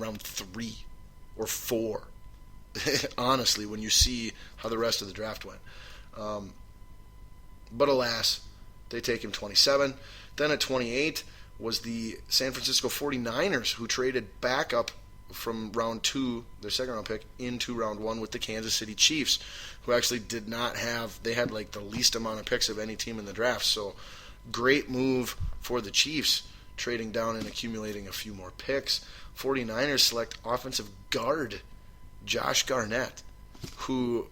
round 3 or 4. Honestly, when you see how the rest of the draft went. But alas, they take him 27. Then at 28 was the San Francisco 49ers, who traded back up from round 2, their second round pick, into round 1 with the Kansas City Chiefs, who actually did not have, they had like the least amount of picks of any team in the draft. So great move for the Chiefs, trading down and accumulating a few more picks. 49ers select offensive guard Josh Garnett, who,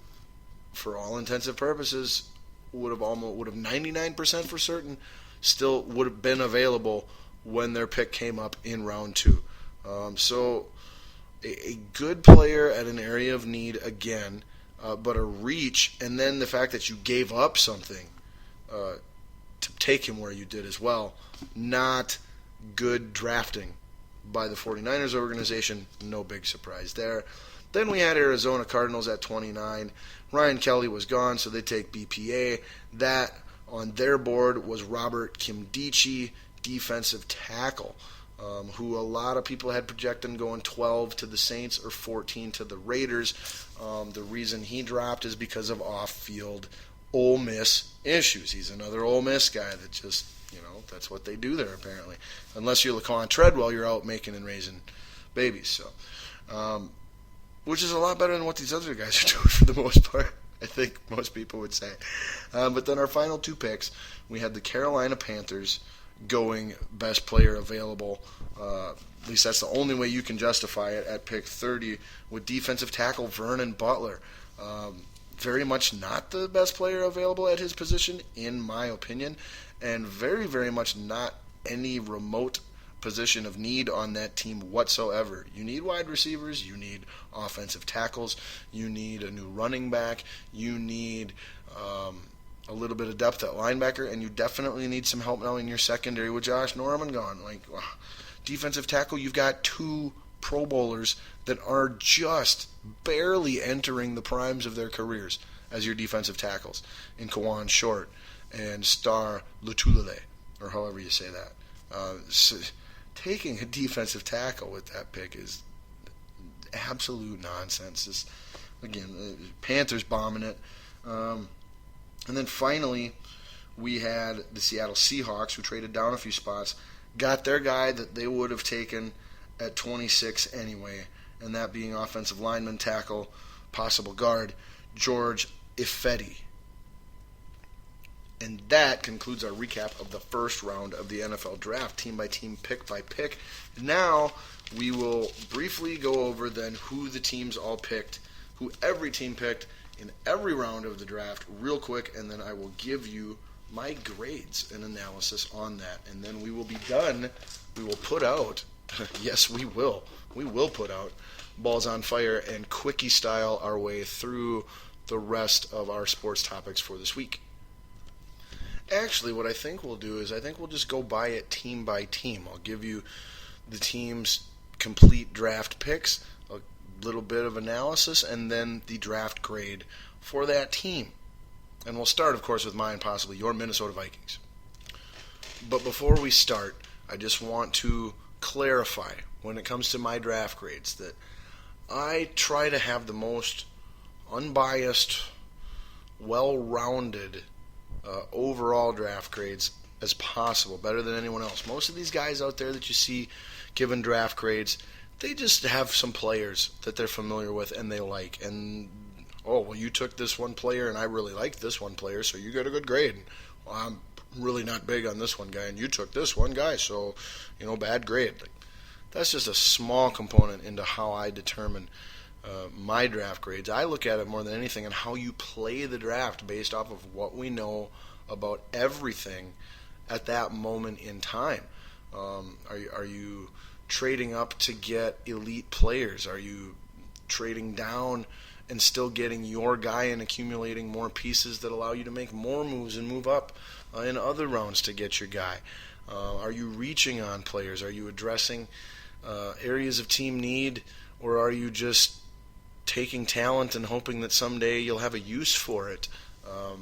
for all intensive purposes, would have 99% for certain still would have been available when their pick came up in round 2. So a good player at an area of need again, but a reach, and then the fact that you gave up something to take him where you did as well. Not good drafting by the 49ers organization. No big surprise there. Then we had Arizona Cardinals at 29. Ryan Kelly was gone, so they take BPA. That on their board was Robert Kimdichie, defensive tackle, who a lot of people had projected going 12 to the Saints or 14 to the Raiders. The reason he dropped is because of off-field Ole Miss issues. He's another Ole Miss guy that just, that's what they do there apparently. Unless you're Laquan Treadwell, you're out making and raising babies. So, which is a lot better than what these other guys are doing for the most part, I think most people would say. But then our final 2 picks, we had the Carolina Panthers going best player available. At least that's the only way you can justify it at pick 30 with defensive tackle Vernon Butler. Very much not the best player available at his position, in my opinion, and very, very much not any remote position of need on that team whatsoever. You need wide receivers, you need offensive tackles, you need a new running back, you need a little bit of depth at linebacker, and you definitely need some help now in your secondary with Josh Norman gone. Defensive tackle, you've got 2 Pro Bowlers that are just barely entering the primes of their careers as your defensive tackles in Kawan Short and Star Lotulelei, or however you say that. So taking a defensive tackle with that pick is absolute nonsense. Again, Panthers bombing it. And then finally, we had the Seattle Seahawks, who traded down a few spots, got their guy that they would have taken at 26 anyway, and that being offensive lineman, tackle, possible guard, George Ifedi. And that concludes our recap of the first round of the NFL Draft, team by team, pick by pick. Now we will briefly go over then who the teams all picked, who every team picked in every round of the draft real quick, and then I will give you my grades and analysis on that. And then we will be done. We will put out, yes we will put out Balls on Fire and quickie style our way through the rest of our sports topics for this week. Actually, what I think we'll do is I think we'll just go by it team by team. I'll give you the team's complete draft picks, a little bit of analysis, and then the draft grade for that team. And we'll start, of course, with mine, possibly your Minnesota Vikings. But before we start, I just want to clarify when it comes to my draft grades that I try to have the most unbiased, well-rounded overall draft grades as possible, better than anyone else. Most of these guys out there that you see given draft grades, they just have some players that they're familiar with and they like. And, you took this one player and I really like this one player, so you got a good grade. Well, I'm really not big on this one guy and you took this one guy, so, bad grade. That's just a small component into how I determine my draft grades. I look at it more than anything on how you play the draft based off of what we know about everything at that moment in time. Are you trading up to get elite players? Are you trading down and still getting your guy and accumulating more pieces that allow you to make more moves and move up in other rounds to get your guy? Are you reaching on players? Are you addressing areas of team need, or are you just taking talent and hoping that someday you'll have a use for it? Are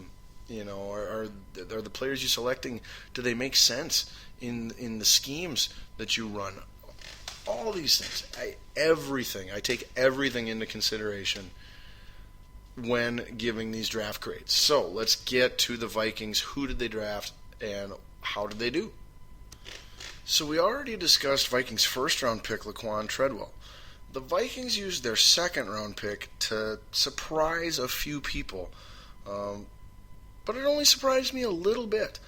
the players you're selecting, do they make sense in the schemes that you run? all these things. I take everything into consideration when giving these draft grades. So let's get to the Vikings. Who did they draft and how did they do? So we already discussed Vikings' first round pick, Laquan Treadwell. The Vikings used their second round pick to surprise a few people, but it only surprised me a little bit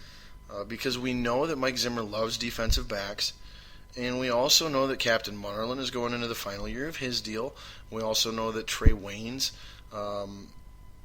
because we know that Mike Zimmer loves defensive backs, and we also know that Captain Munnerlyn is going into the final year of his deal. We also know that Trey Waynes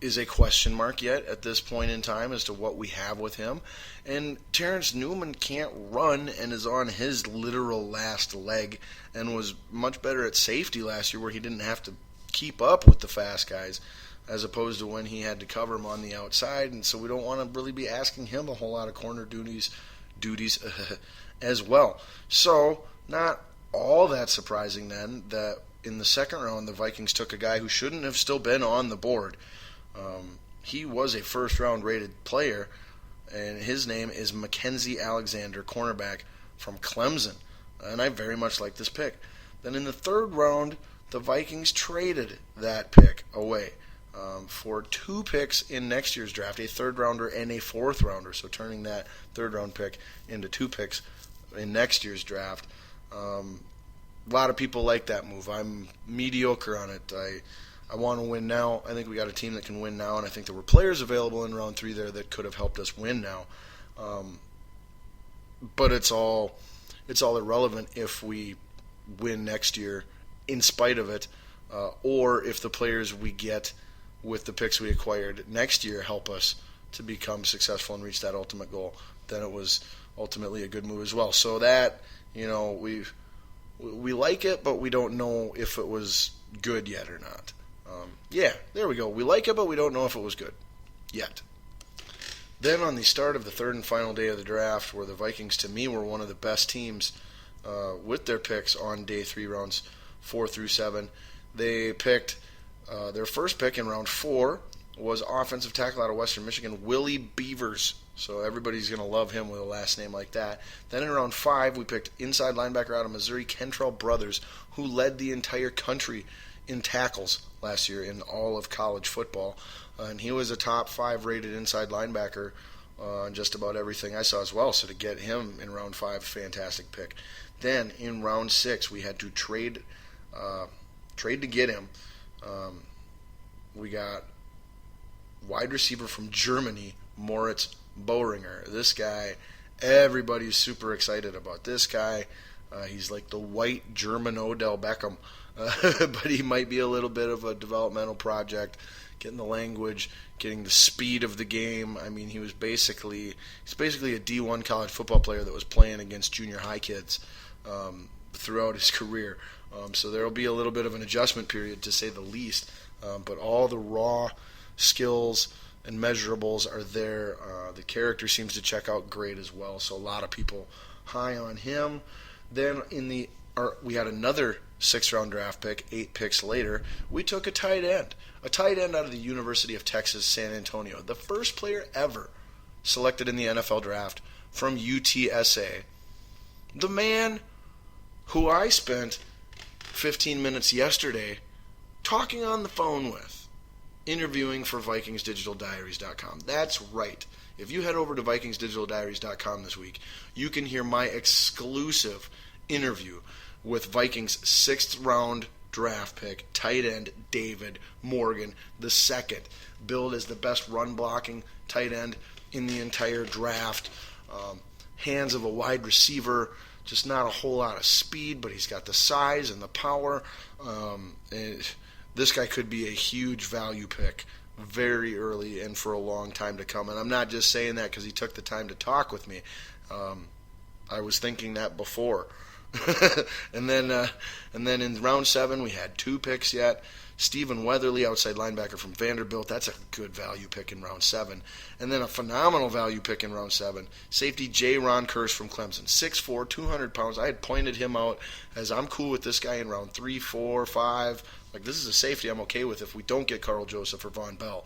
is a question mark yet at this point in time as to what we have with him. And Terrence Newman can't run and is on his literal last leg and was much better at safety last year where he didn't have to keep up with the fast guys as opposed to when he had to cover them on the outside. And so we don't want to really be asking him a whole lot of corner duties as well. So not all that surprising then that in the second round the Vikings took a guy who shouldn't have still been on the board. He was a first-round rated player, and his name is Mackensie Alexander, cornerback from Clemson. And I very much like this pick. Then in the third round, the Vikings traded that pick away for 2 picks in next year's draft, a third-rounder and a fourth-rounder, so turning that third-round pick into 2 picks in next year's draft. A lot of people like that move. I'm mediocre on it. I want to win now. I think we got a team that can win now, and I think there were players available in round 3 there that could have helped us win now. But it's all irrelevant if we win next year in spite of it, or if the players we get with the picks we acquired next year help us to become successful and reach that ultimate goal. Then it was ultimately a good move as well. So that, we like it, but we don't know if it was good yet or not. There we go. We like it, but we don't know if it was good yet. Then on the start of the third and final day of the draft, where the Vikings, to me, were one of the best teams with their picks on day 3, rounds 4 through 7, they picked their first pick in round 4 was offensive tackle out of Western Michigan, Willie Beavers. So everybody's going to love him with a last name like that. Then in round 5, we picked inside linebacker out of Missouri, Kentrell Brothers, who led the entire country in tackles last year in all of college football. And he was a top 5 rated inside linebacker on just about everything I saw as well. So to get him in round 5, fantastic pick. Then in round 6, we had to trade to get him. We got wide receiver from Germany, Moritz Boehringer. This guy, everybody's super excited about this guy. He's like the white German Odell Beckham. But he might be a little bit of a developmental project, getting the language, getting the speed of the game. I mean, he's basically a D1 college football player that was playing against junior high kids throughout his career. So there will be a little bit of an adjustment period, to say the least. But all the raw skills and measurables are there. The character seems to check out great as well. So a lot of people high on him. Then we had another 6th-round draft pick, 8 picks later. We took a tight end out of the University of Texas, San Antonio, the first player ever selected in the NFL draft from UTSA. The man who I spent 15 minutes yesterday talking on the phone with, interviewing for VikingsDigitalDiaries.com. That's right. If you head over to VikingsDigitalDiaries.com this week, you can hear my exclusive interview with Vikings 6th-round draft pick, tight end David Morgan II, billed as the best run-blocking tight end in the entire draft. Hands of a wide receiver, just not a whole lot of speed, but he's got the size and the power. This guy could be a huge value pick very early and for a long time to come. And I'm not just saying that because he took the time to talk with me. I was thinking that before. and then in round 7 we had 2 picks yet. Stephen Weatherly, outside linebacker from Vanderbilt. That's a good value pick in round 7. And then a phenomenal value pick in round 7. Safety J. Ron Kearse from Clemson. 6'4", 200 pounds. I had pointed him out as I'm cool with this guy in round 3, 4, 5. Like, this is a safety I'm okay with if we don't get Carl Joseph or Von Bell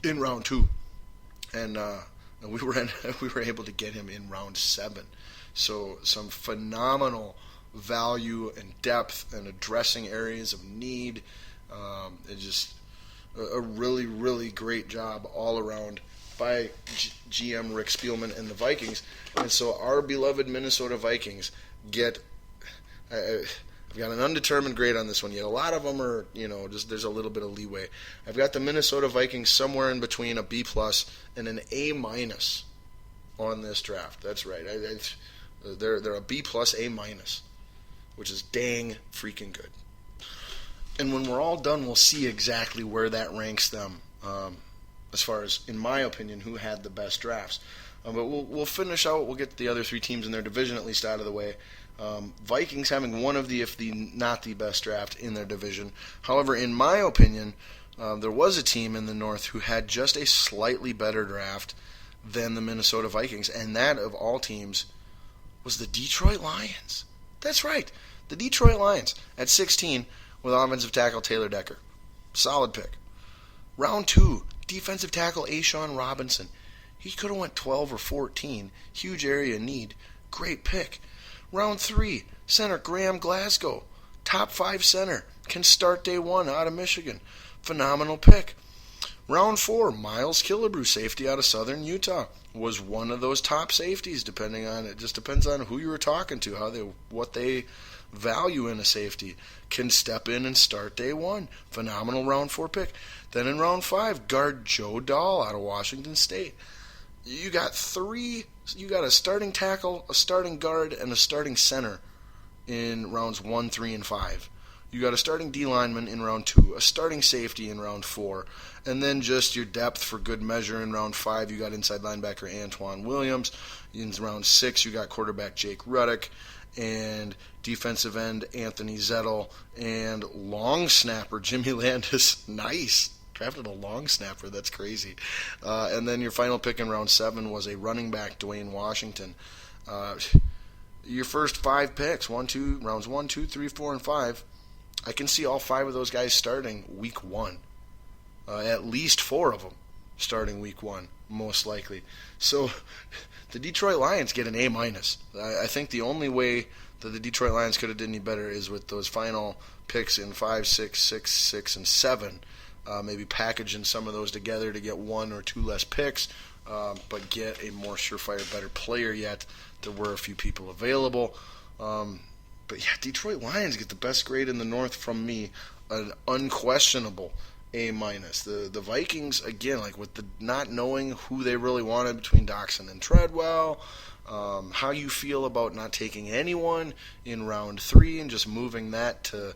in round 2. And we were able to get him in round 7. So some phenomenal value and depth and addressing areas of need. It's just a really, really great job all around by GM Rick Spielman and the Vikings. And so our beloved Minnesota Vikings get... I've got an undetermined grade on this one yet. A lot of them are, just there's a little bit of leeway. I've got the Minnesota Vikings somewhere in between a B+ and an A- on this draft. That's right. They're a B+, A-, which is dang freaking good. And when we're all done, we'll see exactly where that ranks them, as far as, in my opinion, who had the best drafts. But we'll finish out. We'll get the other three teams in their division at least out of the way. Vikings having one of the, if the not the best draft in their division. However, in my opinion, there was a team in the North who had just a slightly better draft than the Minnesota Vikings, and that of all teams was the Detroit Lions. That's right, the Detroit Lions at 16 with offensive tackle Taylor Decker. Solid pick. Round 2, defensive tackle A'Shawn Robinson. He could have went 12 or 14. Huge area need. Great pick. Round 3, center Graham Glasgow. Top 5 center. Can start day 1 out of Michigan. Phenomenal pick. Round 4, Miles Killebrew, safety out of Southern Utah. Was one of those top safeties, it just depends on who you were talking to, what they value in a safety. Can step in and start day 1. Phenomenal round 4 pick. Then in round 5, guard Joe Dahl out of Washington State. You got a starting tackle, a starting guard, and a starting center in rounds 1, 3, and 5. You got a starting D lineman in round 2, a starting safety in round 4, and then just your depth for good measure in round 5. You got inside linebacker Antoine Williams. In round 6, you got quarterback Jake Ruddock, and defensive end Anthony Zettel, and long snapper Jimmy Landis. Nice. Drafted a long snapper. That's crazy. And then your final pick in round 7 was a running back, Dwayne Washington. Your first 5 picks, rounds 1, 2, 3, 4, and 5. I can see all 5 of those guys starting week 1. At least 4 of them starting week 1, most likely. So the Detroit Lions get an A-. I think the only way that the Detroit Lions could have done any better is with those final picks in 5, 6, 6, 6, and 7. Maybe packaging some of those together to get 1 or 2 less picks, but get a more surefire, better player yet. There were a few people available. But yeah, Detroit Lions get the best grade in the North from me, an unquestionable A-. The Vikings, again, like with the not knowing who they really wanted between Doxson and Treadwell, how you feel about not taking anyone in round 3 and just moving that to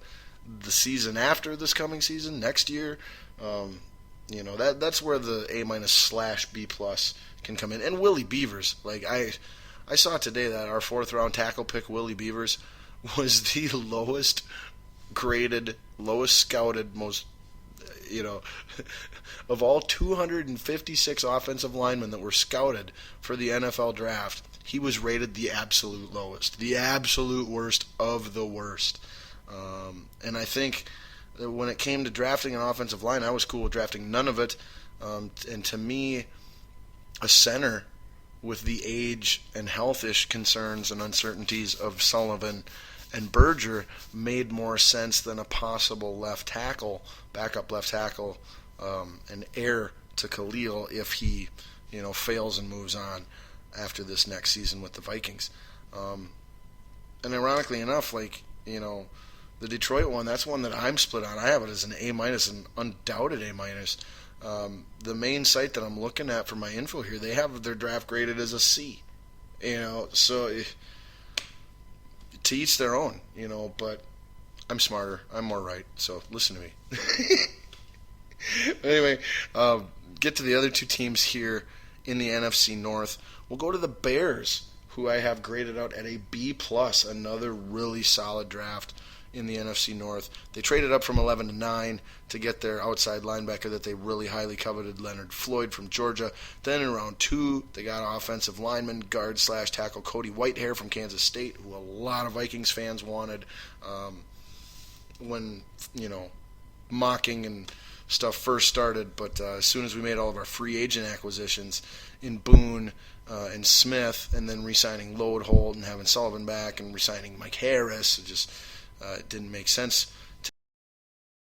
the season after this coming season, next year. That's where the A-/B+ can come in. And Willie Beavers, like I saw today that our 4th round tackle pick, Willie Beavers, was the lowest graded, lowest scouted, most, of all 256 offensive linemen that were scouted for the NFL draft, he was rated the absolute lowest, the absolute worst of the worst. And I think that when it came to drafting an offensive line, I was cool with drafting none of it. And to me, a center with the age and health-ish concerns and uncertainties of Sullivan and Berger made more sense than a possible left tackle, backup left tackle, and heir to Khalil if he, fails and moves on after this next season with the Vikings. And ironically enough, the Detroit one, that's one that I'm split on. I have it as an A-, an undoubted A-. The main site that I'm looking at for my info here, they have their draft graded as a C. So to each their own, but I'm smarter. I'm more right, so listen to me. Anyway, get to the other 2 teams here in the NFC North. We'll go to the Bears, who I have graded out at a B+, another really solid draft in the NFC North. They traded up from 11 to 9 to get their outside linebacker that they really highly coveted, Leonard Floyd from Georgia. Then in round 2, they got offensive lineman, guard/tackle Cody Whitehair from Kansas State, who a lot of Vikings fans wanted when, mocking and stuff first started. But as soon as we made all of our free agent acquisitions in Boone and Smith, and then re-signing Loadholt and having Sullivan back and re-signing Mike Harris, it just didn't make sense